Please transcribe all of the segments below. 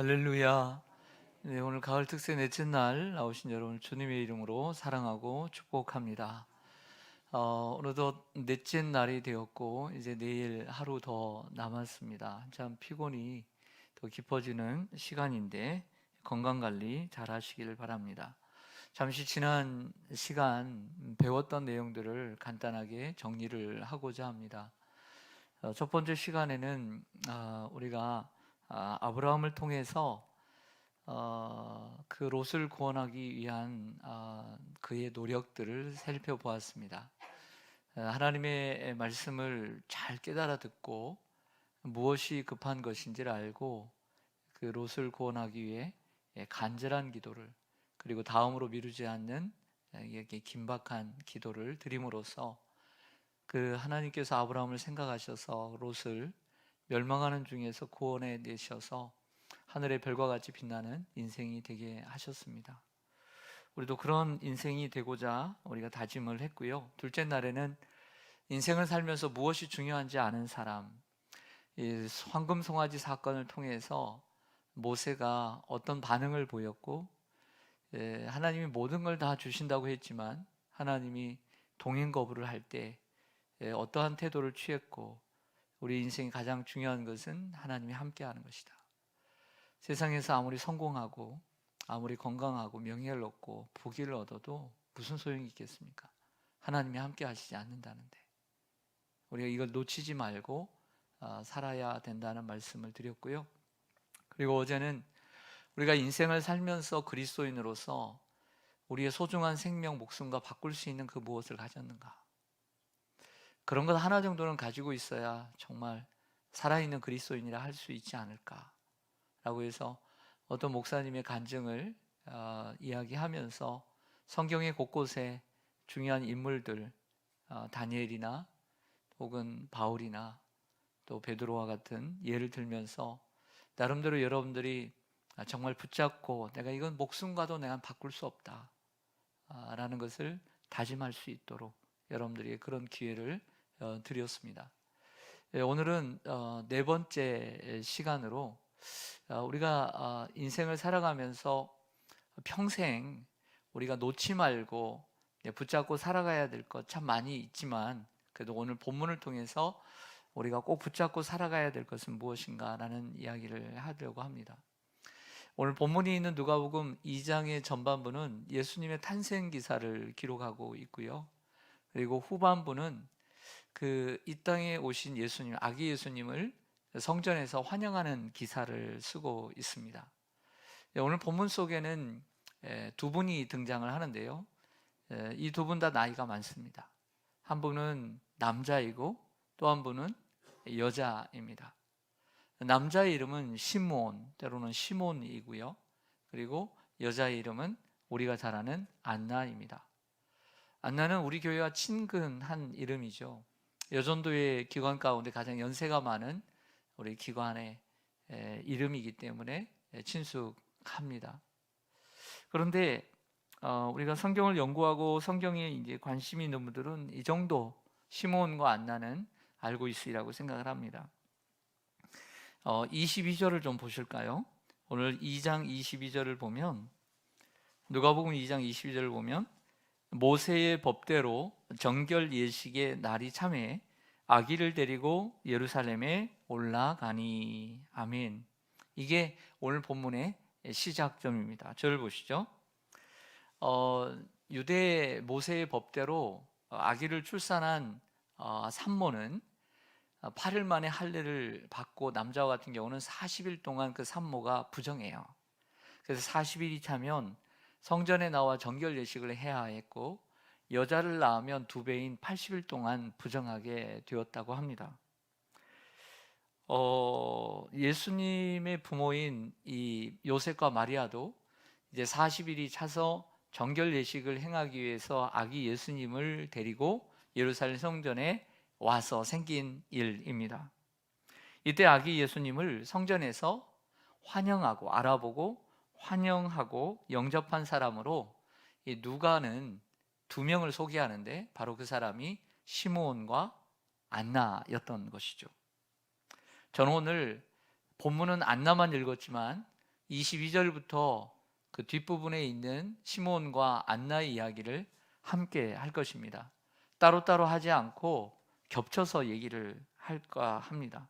할렐루야. 네, 오늘 가을 특세 넷째 날 나오신 여러분 주님의 이름으로 사랑하고 축복합니다. 오늘도 넷째 날이 되었고 이제 내일 하루 더 남았습니다. 참 피곤이 더 깊어지는 시간인데 건강관리 잘 하시기를 바랍니다. 잠시 지난 시간 배웠던 내용들을 간단하게 정리를 하고자 합니다. 첫 번째 시간에는 우리가 아브라함을 통해서 그 롯을 구원하기 위한 그의 노력들을 살펴보았습니다. 하나님의 말씀을 잘 깨달아 듣고 무엇이 급한 것인지를 알고 그 롯을 구원하기 위해 간절한 기도를, 그리고 다음으로 미루지 않는 이렇게 긴박한 기도를 드림으로써 그 하나님께서 아브라함을 생각하셔서 롯을 멸망하는 중에서 구원해 내셔서 하늘의 별과 같이 빛나는 인생이 되게 하셨습니다. 우리도 그런 인생이 되고자 우리가 다짐을 했고요. 둘째 날에는 인생을 살면서 무엇이 중요한지 아는 사람, 이 황금 송아지 사건을 통해서 모세가 어떤 반응을 보였고, 하나님이 모든 걸 다 주신다고 했지만 하나님이 동행 거부를 할 때 어떠한 태도를 취했고, 우리 인생이 가장 중요한 것은 하나님이 함께하는 것이다. 세상에서 아무리 성공하고 아무리 건강하고 명예를 얻고 부귀를 얻어도 무슨 소용이 있겠습니까? 하나님이 함께 하시지 않는다는데, 우리가 이걸 놓치지 말고 살아야 된다는 말씀을 드렸고요. 그리고 어제는 우리가 인생을 살면서 그리스도인으로서 우리의 소중한 생명, 목숨과 바꿀 수 있는 그 무엇을 가졌는가, 그런 것 하나 정도는 가지고 있어야 정말 살아있는 그리스도인이라 할 수 있지 않을까 라고 해서 어떤 목사님의 간증을 이야기하면서 성경의 곳곳에 중요한 인물들, 다니엘이나 혹은 바울이나 또 베드로와 같은 예를 들면서 나름대로 여러분들이 정말 붙잡고 내가 이건 목숨과도 내가 바꿀 수 없다 라는 것을 다짐할 수 있도록 여러분들이 그런 기회를 드렸습니다. 오늘은 네 번째 시간으로 우리가 인생을 살아가면서 평생 우리가 놓지 말고 붙잡고 살아가야 될 것 참 많이 있지만, 그래도 오늘 본문을 통해서 우리가 꼭 붙잡고 살아가야 될 것은 무엇인가 라는 이야기를 하려고 합니다. 오늘 본문이 있는 누가복음 2장의 전반부는 예수님의 탄생 기사를 기록하고 있고요. 그리고 후반부는 이 땅에 오신 예수님, 아기 예수님을 성전에서 환영하는 기사를 쓰고 있습니다. 오늘 본문 속에는 두 분이 등장을 하는데요. 이 두 분 다 나이가 많습니다. 한 분은 남자이고 또 한 분은 여자입니다. 남자의 이름은 시므온, 때로는 시몬이고요. 그리고 여자의 이름은 우리가 잘 아는 안나입니다. 안나는 우리 교회와 친근한 이름이죠. 여전도의 기관 가운데 가장 연세가 많은 우리 기관의 이름이기 때문에 친숙합니다. 그런데 우리가 성경을 연구하고 성경에 이제 관심이 있는 분들은 이 정도 시몬과 안나는 알고 있으리라고 생각을 합니다. 22절을 좀 보실까요? 오늘 2장 22절을 보면, 누가복음 2장 22절을 보면 모세의 법대로 정결 예식의 날이 참해 아기를 데리고 예루살렘에 올라가니. 아멘. 이게 오늘 본문의 시작점입니다. 저를 보시죠. 유대 모세의 법대로 아기를 출산한 산모는 8일 만에 할례를 받고, 남자와 같은 경우는 40일 동안 그 산모가 부정해요. 그래서 40일이 차면 성전에 나와 정결 예식을 해야 했고, 여자를 낳으면 2배인 80일 동안 부정하게 되었다고 합니다. 예수님의 부모인 이 요셉과 마리아도 이제 40일이 차서 정결 예식을 행하기 위해서 아기 예수님을 데리고 예루살렘 성전에 와서 생긴 일입니다. 이때 아기 예수님을 성전에서 환영하고 알아보고 환영하고 영접한 사람으로 이 누가는 2명을 소개하는데, 바로 그 사람이 시므온과 안나였던 것이죠. 저는 오늘 본문은 안나만 읽었지만 22절부터 그 뒷부분에 있는 시몬과 안나의 이야기를 함께 할 것입니다. 따로따로 하지 않고 겹쳐서 얘기를 할까 합니다.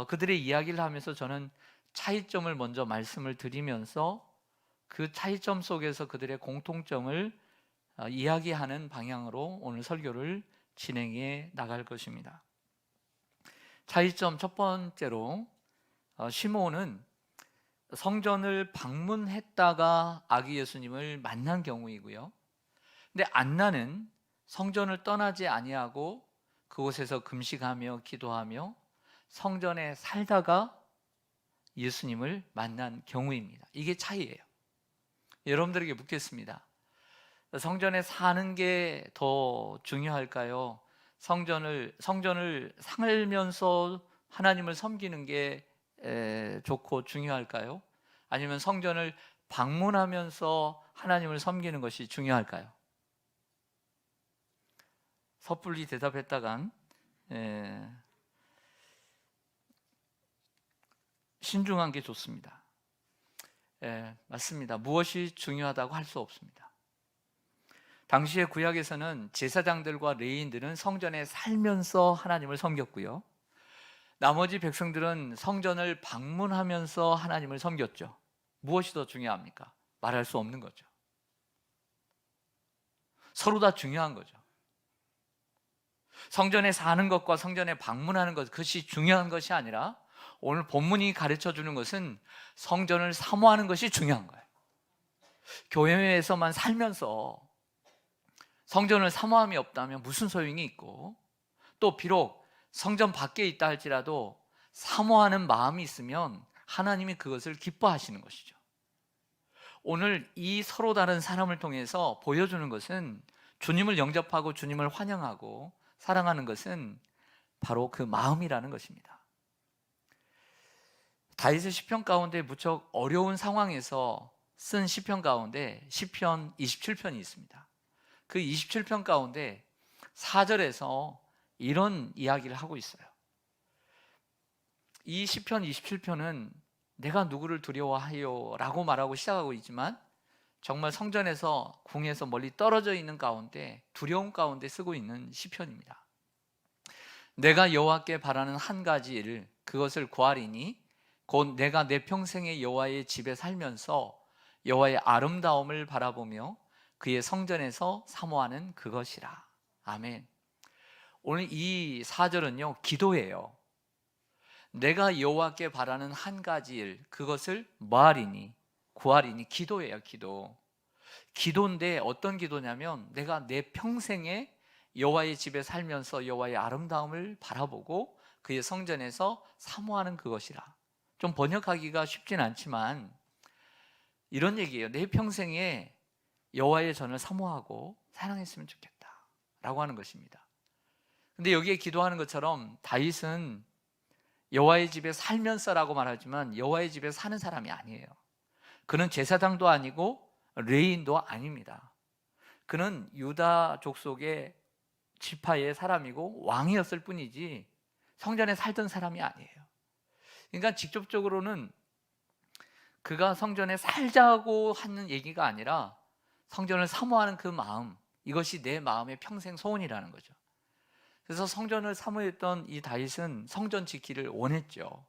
그들의 이야기를 하면서 저는 차이점을 먼저 말씀을 드리면서 그 차이점 속에서 그들의 공통점을 이야기하는 방향으로 오늘 설교를 진행해 나갈 것입니다. 차이점 첫 번째로, 시몬은 성전을 방문했다가 아기 예수님을 만난 경우이고요. 근데 안나는 성전을 떠나지 아니하고 그곳에서 금식하며 기도하며 성전에 살다가 예수님을 만난 경우입니다. 이게 차이예요. 여러분들에게 묻겠습니다. 성전에 사는 게 더 중요할까요? 성전을 살면서 하나님을 섬기는 게 좋고 중요할까요? 아니면 성전을 방문하면서 하나님을 섬기는 것이 중요할까요? 섣불리 대답했다간 신중한 게 좋습니다. 맞습니다. 무엇이 중요하다고 할 수 없습니다. 당시의 구약에서는 제사장들과 레위인들은 성전에 살면서 하나님을 섬겼고요, 나머지 백성들은 성전을 방문하면서 하나님을 섬겼죠. 무엇이 더 중요합니까? 말할 수 없는 거죠. 서로 다 중요한 거죠. 성전에 사는 것과 성전에 방문하는 것, 그것이 중요한 것이 아니라 오늘 본문이 가르쳐 주는 것은 성전을 사모하는 것이 중요한 거예요. 교회에서만 살면서 성전을 사모함이 없다면 무슨 소용이 있고, 또 비록 성전 밖에 있다 할지라도 사모하는 마음이 있으면 하나님이 그것을 기뻐하시는 것이죠. 오늘 이 서로 다른 사람을 통해서 보여주는 것은 주님을 영접하고 주님을 환영하고 사랑하는 것은 바로 그 마음이라는 것입니다. 다윗의 시편 가운데 무척 어려운 상황에서 쓴 시편 가운데 시편 27편이 있습니다. 그 27편 가운데 4절에서 이런 이야기를 하고 있어요. 이 시편 27편은 내가 누구를 두려워하요? 라고 말하고 시작하고 있지만 정말 성전에서 궁에서 멀리 떨어져 있는 가운데 두려움 가운데 쓰고 있는 시편입니다. 내가 여호와께 바라는 한 가지 일, 그것을 구하리니 곧 내가 내 평생에 여호와의 집에 살면서 여호와의 아름다움을 바라보며 그의 성전에서 사모하는 그것이라. 아멘. 오늘 이 4절은요 기도예요. 내가 여호와께 바라는 한 가지 일, 그것을 뭐하리니? 구하리니? 기도예요. 기도인데 어떤 기도냐면 내가 내 평생에 여호와의 집에 살면서 여호와의 아름다움을 바라보고 그의 성전에서 사모하는 그것이라. 좀 번역하기가 쉽진 않지만 이런 얘기예요. 내 평생에 여호와의 전을 사모하고 사랑했으면 좋겠다 라고 하는 것입니다. 근데 여기에 기도하는 것처럼 다윗은 여호와의 집에 살면서라고 말하지만 여호와의 집에 사는 사람이 아니에요. 그는 제사장도 아니고 레위인도 아닙니다. 그는 유다 족속의 지파의 사람이고 왕이었을 뿐이지 성전에 살던 사람이 아니에요. 그러니까 직접적으로는 그가 성전에 살자고 하는 얘기가 아니라 성전을 사모하는 그 마음, 이것이 내 마음의 평생 소원이라는 거죠. 그래서 성전을 사모했던 이 다윗은 성전 지키를 원했죠.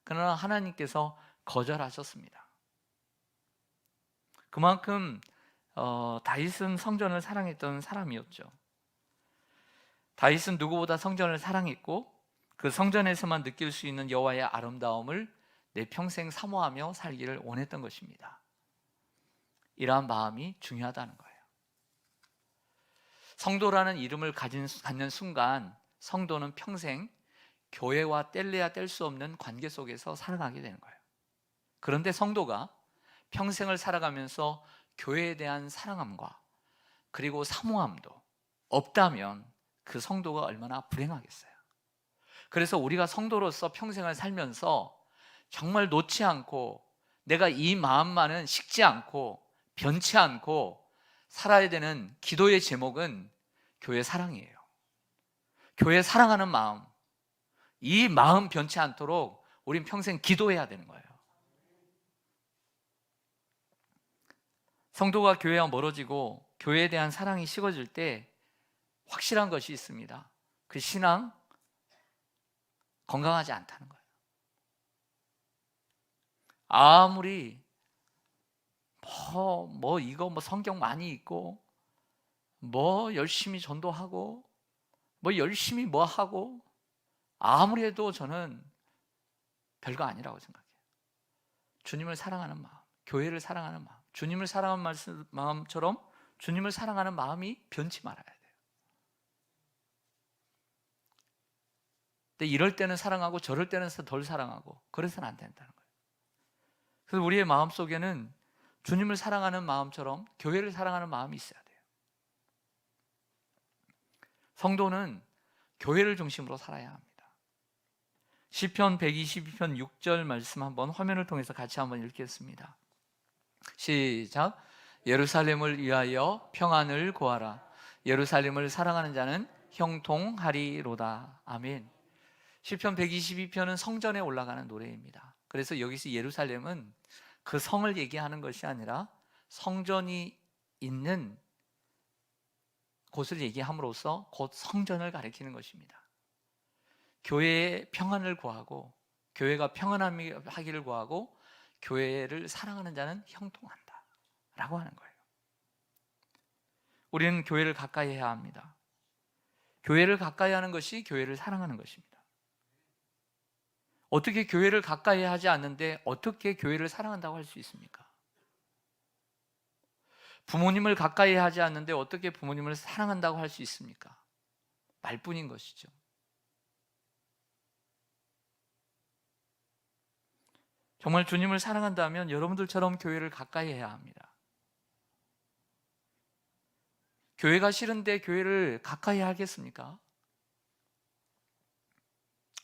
그러나 하나님께서 거절하셨습니다. 그만큼 다윗은 성전을 사랑했던 사람이었죠. 다윗은 누구보다 성전을 사랑했고 그 성전에서만 느낄 수 있는 여호와의 아름다움을 내 평생 사모하며 살기를 원했던 것입니다. 이러한 마음이 중요하다는 거예요. 성도라는 이름을 갖는 순간 성도는 평생 교회와 뗄래야 뗄 수 없는 관계 속에서 살아가게 되는 거예요. 그런데 성도가 평생을 살아가면서 교회에 대한 사랑함과 그리고 사모함도 없다면 그 성도가 얼마나 불행하겠어요. 그래서 우리가 성도로서 평생을 살면서 정말 놓지 않고 내가 이 마음만은 식지 않고 변치 않고 살아야 되는 기도의 제목은 교회 사랑이에요. 교회 사랑하는 마음, 이 마음 변치 않도록 우린 평생 기도해야 되는 거예요. 성도가 교회와 멀어지고 교회에 대한 사랑이 식어질 때 확실한 것이 있습니다. 그 신앙 건강하지 않다는 거예요. 아무리 이거 성경 많이 읽고 열심히 전도하고 열심히 하고 아무리 해도 저는 별거 아니라고 생각해요. 주님을 사랑하는 마음, 교회를 사랑하는 마음, 주님을 사랑하는 마음처럼 주님을 사랑하는 마음이 변치 말아야 돼요. 근데 이럴 때는 사랑하고 저럴 때는 덜 사랑하고 그래서는 안 된다는 거예요. 그래서 우리의 마음속에는 주님을 사랑하는 마음처럼 교회를 사랑하는 마음이 있어야 돼요. 성도는 교회를 중심으로 살아야 합니다. 시편 122편 6절 말씀 한번 화면을 통해서 같이 한번 읽겠습니다. 시작. 예루살렘을 위하여 평안을 구하라. 예루살렘을 사랑하는 자는 형통하리로다. 아멘. 시편 122편은 성전에 올라가는 노래입니다. 그래서 여기서 예루살렘은 그 성을 얘기하는 것이 아니라 성전이 있는 곳을 얘기함으로써 곧 성전을 가리키는 것입니다. 교회의 평안을 구하고 교회가 평안하기를 구하고 교회를 사랑하는 자는 형통한다 라고 하는 거예요. 우리는 교회를 가까이 해야 합니다. 교회를 가까이 하는 것이 교회를 사랑하는 것입니다. 어떻게 교회를 가까이 하지 않는데 어떻게 교회를 사랑한다고 할 수 있습니까? 부모님을 가까이 하지 않는데 어떻게 부모님을 사랑한다고 할 수 있습니까? 말뿐인 것이죠. 정말 주님을 사랑한다면 여러분들처럼 교회를 가까이 해야 합니다. 교회가 싫은데 교회를 가까이 하겠습니까?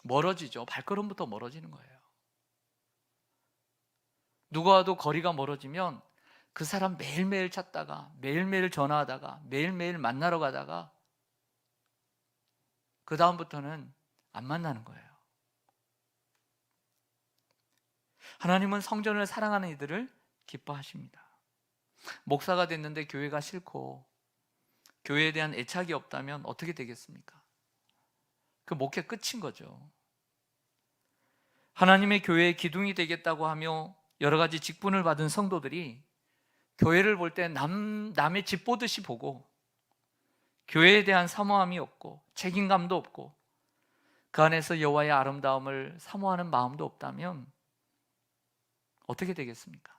멀어지죠. 발걸음부터 멀어지는 거예요. 누가 와도 거리가 멀어지면 그 사람 매일매일 찾다가 매일매일 전화하다가 매일매일 만나러 가다가 그 다음부터는 안 만나는 거예요. 하나님은 성전을 사랑하는 이들을 기뻐하십니다. 목사가 됐는데 교회가 싫고 교회에 대한 애착이 없다면 어떻게 되겠습니까? 그 목회 끝인 거죠. 하나님의 교회의 기둥이 되겠다고 하며 여러 가지 직분을 받은 성도들이 교회를 볼 때 남의 집 보듯이 보고 교회에 대한 사모함이 없고 책임감도 없고 그 안에서 여호와의 아름다움을 사모하는 마음도 없다면 어떻게 되겠습니까?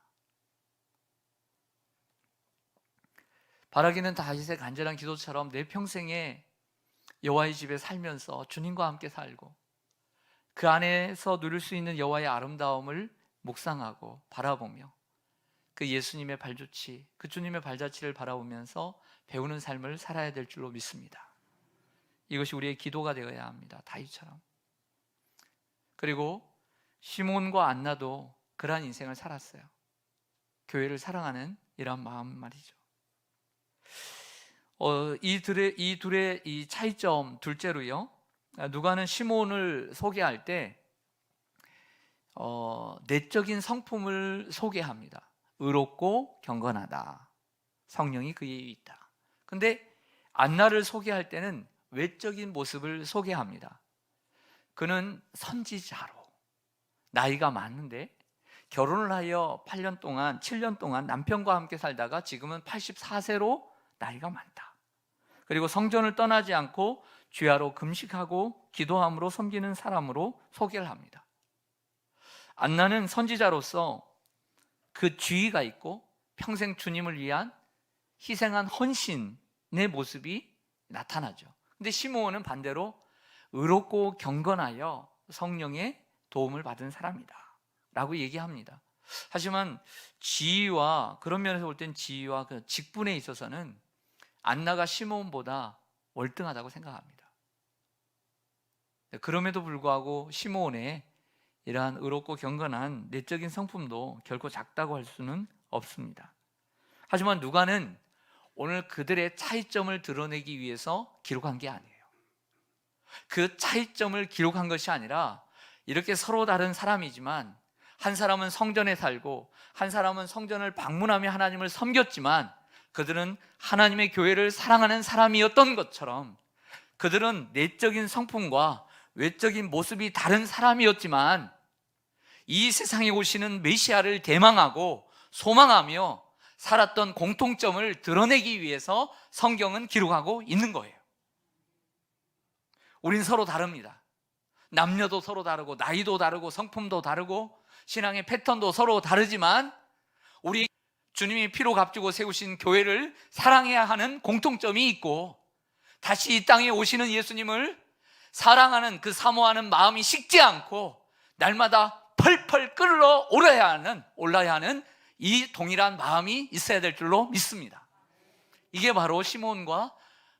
바라기는 다윗의 간절한 기도처럼 내 평생에 여호와의 집에 살면서 주님과 함께 살고 그 안에서 누릴 수 있는 여호와의 아름다움을 묵상하고 바라보며 그 예수님의 발자취, 그 주님의 발자취를 바라보면서 배우는 삶을 살아야 될 줄로 믿습니다. 이것이 우리의 기도가 되어야 합니다. 다윗처럼. 그리고 시몬과 안나도 그러한 인생을 살았어요. 교회를 사랑하는 이러한 마음 말이죠. 이 둘의 이 차이점 둘째로요. 누가는 시몬을 소개할 때 내적인 성품을 소개합니다. 의롭고 경건하다. 성령이 그에 있다. 근데 안나를 소개할 때는 외적인 모습을 소개합니다. 그는 선지자로 나이가 많은데 결혼을 하여 7년 동안 남편과 함께 살다가 지금은 84세로 나이가 많다. 그리고 성전을 떠나지 않고 주야로 금식하고 기도함으로 섬기는 사람으로 소개를 합니다. 안나는 선지자로서 그 지위가 있고 평생 주님을 위한 희생한 헌신의 모습이 나타나죠. 근데 시므온은 반대로 의롭고 경건하여 성령의 도움을 받은 사람이다 라고 얘기합니다. 하지만 지위와 그런 면에서 볼 땐 지위와 그 직분에 있어서는 안나가 시므온보다 월등하다고 생각합니다. 그럼에도 불구하고 시므온의 이러한 의롭고 경건한 내적인 성품도 결코 작다고 할 수는 없습니다. 하지만 누가는 오늘 그들의 차이점을 드러내기 위해서 기록한 게 아니에요. 그 차이점을 기록한 것이 아니라 이렇게 서로 다른 사람이지만 한 사람은 성전에 살고 한 사람은 성전을 방문하며 하나님을 섬겼지만 그들은 하나님의 교회를 사랑하는 사람이었던 것처럼 그들은 내적인 성품과 외적인 모습이 다른 사람이었지만 이 세상에 오시는 메시아를 대망하고 소망하며 살았던 공통점을 드러내기 위해서 성경은 기록하고 있는 거예요. 우린 서로 다릅니다. 남녀도 서로 다르고 나이도 다르고 성품도 다르고 신앙의 패턴도 서로 다르지만 우리 주님이 피로 값주고 세우신 교회를 사랑해야 하는 공통점이 있고 다시 이 땅에 오시는 예수님을 사랑하는 그 사모하는 마음이 식지 않고 날마다 펄펄 올라야 하는 이 동일한 마음이 있어야 될 줄로 믿습니다. 이게 바로 시몬과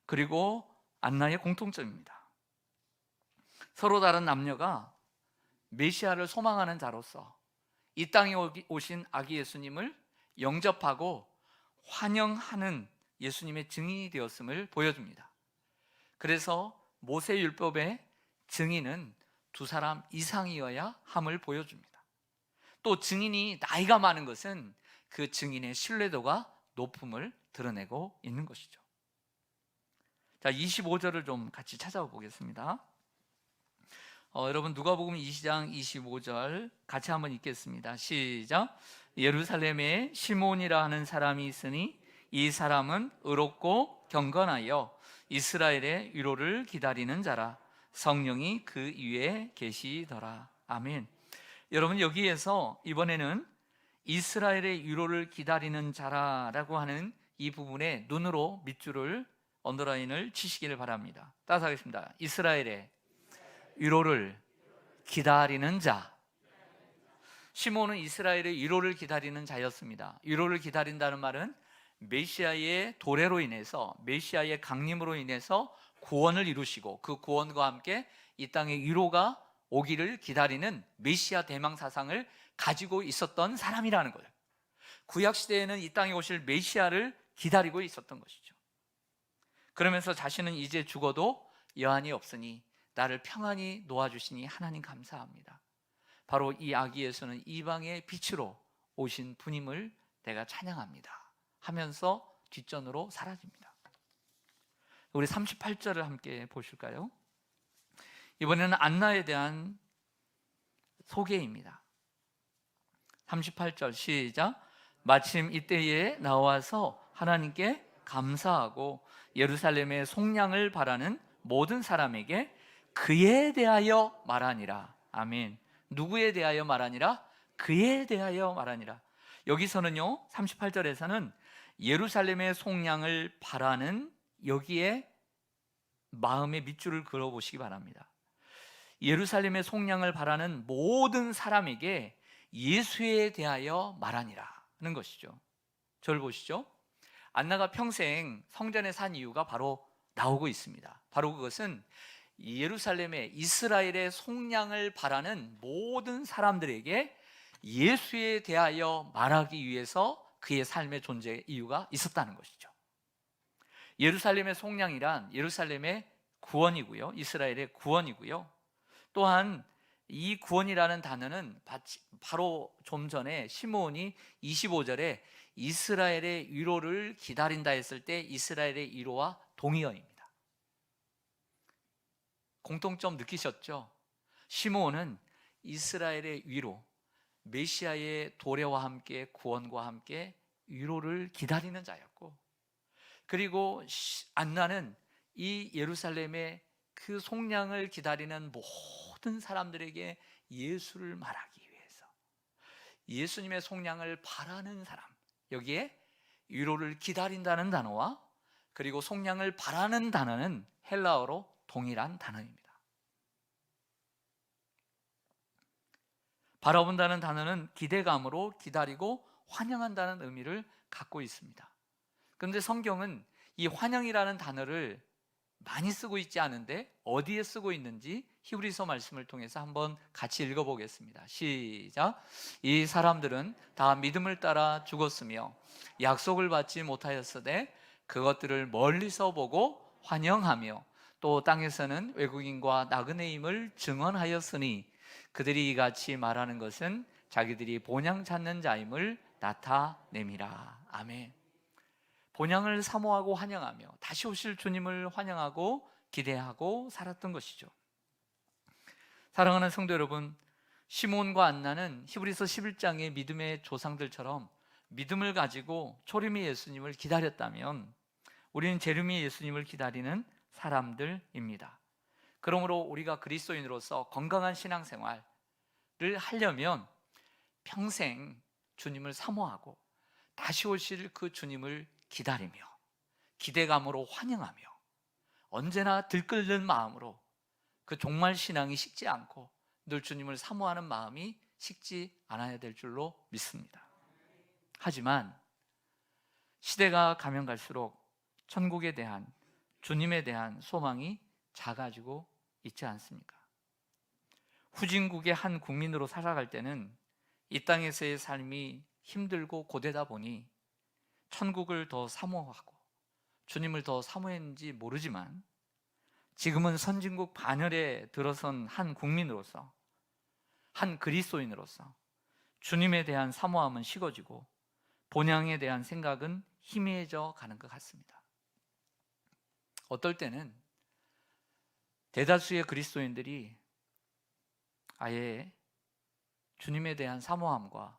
그리고 안나의 공통점입니다. 서로 다른 남녀가 메시아를 소망하는 자로서 이 땅에 오신 아기 예수님을 영접하고 환영하는 예수님의 증인이 되었음을 보여줍니다. 그래서 모세율법의 증인은 두 사람 이상이어야 함을 보여줍니다. 또 증인이 나이가 많은 것은 그 증인의 신뢰도가 높음을 드러내고 있는 것이죠. 자, 25절을 좀 같이 찾아보겠습니다. 여러분 누가복음 20장 25절 같이 한번 읽겠습니다. 시작. 예루살렘에 시몬이라 하는 사람이 있으니 이 사람은 의롭고 경건하여 이스라엘의 위로를 기다리는 자라. 성령이 그 위에 계시더라. 아멘. 여러분 여기에서 이번에는 이스라엘의 위로를 기다리는 자라라고 하는 이 부분에 눈으로 밑줄을 언더라인을 치시기를 바랍니다. 따라하겠습니다. 이스라엘의 위로를 기다리는 자. 시몬은 이스라엘의 위로를 기다리는 자였습니다. 위로를 기다린다는 말은 메시아의 도래로 인해서 메시아의 강림으로 인해서 구원을 이루시고 그 구원과 함께 이 땅에 위로가 오기를 기다리는 메시아 대망 사상을 가지고 있었던 사람이라는 거예요. 구약 시대에는 이 땅에 오실 메시아를 기다리고 있었던 것이죠. 그러면서 자신은 이제 죽어도 여한이 없으니 나를 평안히 놓아주시니 하나님 감사합니다. 바로 이 아기 예수는 이방의 빛으로 오신 분임을 내가 찬양합니다 하면서 뒷전으로 사라집니다. 우리 38절을 함께 보실까요? 이번에는 안나에 대한 소개입니다. 38절 시작. 마침 이때에 나와서 하나님께 감사하고 예루살렘의 속량을 바라는 모든 사람에게 그에 대하여 말하니라. 아멘. 누구에 대하여 말하니라? 그에 대하여 말하니라. 여기서는요 38절에서는 예루살렘의 속량을 바라는 여기에 마음의 밑줄을 그어보시기 바랍니다. 예루살렘의 속량을 바라는 모든 사람에게 예수에 대하여 말하니라 하는 것이죠. 저를 보시죠. 안나가 평생 성전에 산 이유가 바로 나오고 있습니다. 바로 그것은 예루살렘의 이스라엘의 속량을 바라는 모든 사람들에게 예수에 대하여 말하기 위해서 그의 삶의 존재 이유가 있었다는 것이죠. 예루살렘의 속량이란 예루살렘의 구원이고요, 이스라엘의 구원이고요. 또한 이 구원이라는 단어는 바로 좀 전에 시므온이 25절에 이스라엘의 위로를 기다린다 했을 때 이스라엘의 위로와 동의어입니다. 공통점 느끼셨죠? 시므온은 이스라엘의 위로, 메시아의 도래와 함께 구원과 함께 위로를 기다리는 자였고, 그리고 안나는 이 예루살렘의 그 속량을 기다리는 모든 사람들에게 예수를 말하기 위해서 예수님의 속량을 바라는 사람, 여기에 위로를 기다린다는 단어와 그리고 속량을 바라는 단어는 헬라어로 동일한 단어입니다. 바라본다는 단어는 기대감으로 기다리고 환영한다는 의미를 갖고 있습니다. 그런데 성경은 이 환영이라는 단어를 많이 쓰고 있지 않은데 어디에 쓰고 있는지 히브리서 말씀을 통해서 한번 같이 읽어보겠습니다. 시작. 이 사람들은 다 믿음을 따라 죽었으며 약속을 받지 못하였으되 그것들을 멀리서 보고 환영하며 또 땅에서는 외국인과 나그네임을 증언하였으니 그들이 이같이 말하는 것은 자기들이 본향 찾는 자임을 나타냄이라. 아멘. 본향을 사모하고 환영하며 다시 오실 주님을 환영하고 기대하고 살았던 것이죠. 사랑하는 성도 여러분, 시몬과 안나는 히브리서 11장의 믿음의 조상들처럼 믿음을 가지고 초림의 예수님을 기다렸다면 우리는 재림의 예수님을 기다리는 사람들입니다. 그러므로 우리가 그리스도인으로서 건강한 신앙생활을 하려면 평생 주님을 사모하고 다시 오실 그 주님을 기다리며 기대감으로 환영하며 언제나 들끓는 마음으로 그 종말 신앙이 식지 않고 늘 주님을 사모하는 마음이 식지 않아야 될 줄로 믿습니다. 하지만 시대가 가면 갈수록 천국에 대한, 주님에 대한 소망이 작아지고 있지 않습니까? 후진국의 한 국민으로 살아갈 때는 이 땅에서의 삶이 힘들고 고되다 보니 천국을 더 사모하고 주님을 더 사모했는지 모르지만 지금은 선진국 반열에 들어선 한 국민으로서, 한 그리스도인으로서 주님에 대한 사모함은 식어지고 본향에 대한 생각은 희미해져 가는 것 같습니다. 어떨 때는 대다수의 그리스도인들이 아예 주님에 대한 사모함과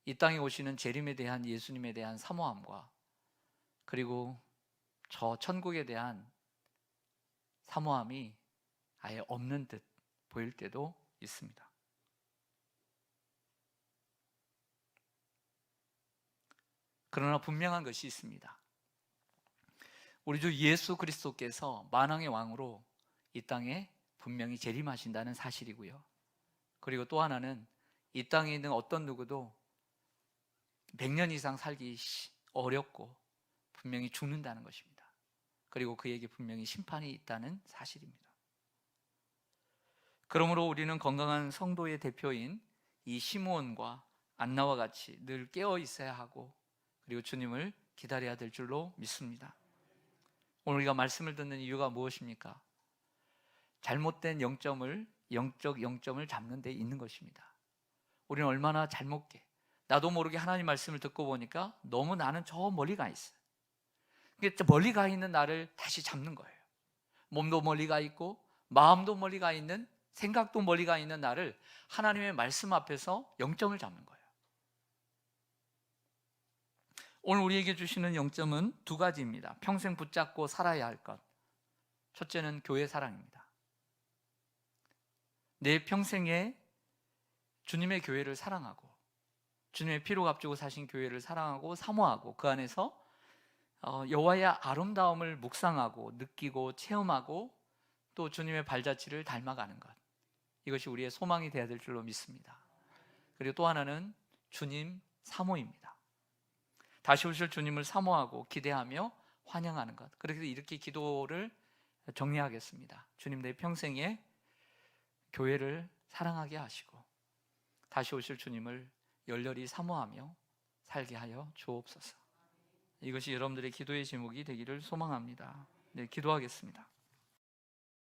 이 땅에 오시는 재림에 대한 예수님에 대한 사모함과 그리고 저 천국에 대한 사모함이 아예 없는 듯 보일 때도 있습니다. 그러나 분명한 것이 있습니다. 우리 주 예수 그리스도께서 만왕의 왕으로 이 땅에 분명히 재림하신다는 사실이고요. 그리고 또 하나는 이 땅에 있는 어떤 누구도 100년 이상 살기 어렵고 분명히 죽는다는 것입니다. 그리고 그에게 분명히 심판이 있다는 사실입니다. 그러므로 우리는 건강한 성도의 대표인 이 시므온과 안나와 같이 늘 깨어 있어야 하고 그리고 주님을 기다려야 될 줄로 믿습니다. 오늘 우리가 말씀을 듣는 이유가 무엇입니까? 잘못된 영적 영점을 잡는 데 있는 것입니다. 우리는 얼마나 잘못게, 나도 모르게 하나님 말씀을 듣고 보니까 너무 나는 저 멀리 가 있어요. 멀리 가 있는 나를 다시 잡는 거예요. 몸도 멀리 가 있고 마음도 멀리 가 있는, 생각도 멀리 가 있는 나를 하나님의 말씀 앞에서 영점을 잡는 거예요. 오늘 우리에게 주시는 영점은 두 가지입니다. 평생 붙잡고 살아야 할 것. 첫째는 교회 사랑입니다. 내 평생에 주님의 교회를 사랑하고 주님의 피로 값주고 사신 교회를 사랑하고 사모하고 그 안에서 여호와의 아름다움을 묵상하고 느끼고 체험하고 또 주님의 발자취를 닮아가는 것, 이것이 우리의 소망이 되어야 될 줄로 믿습니다. 그리고 또 하나는 주님 사모입니다. 다시 오실 주님을 사모하고 기대하며 환영하는 것. 그래서 이렇게 기도를 정리하겠습니다. 주님, 내 평생에 교회를 사랑하게 하시고 다시 오실 주님을 열렬히 사모하며 살게 하여 주옵소서. 이것이 여러분들의 기도의 제목이 되기를 소망합니다. 네, 기도하겠습니다.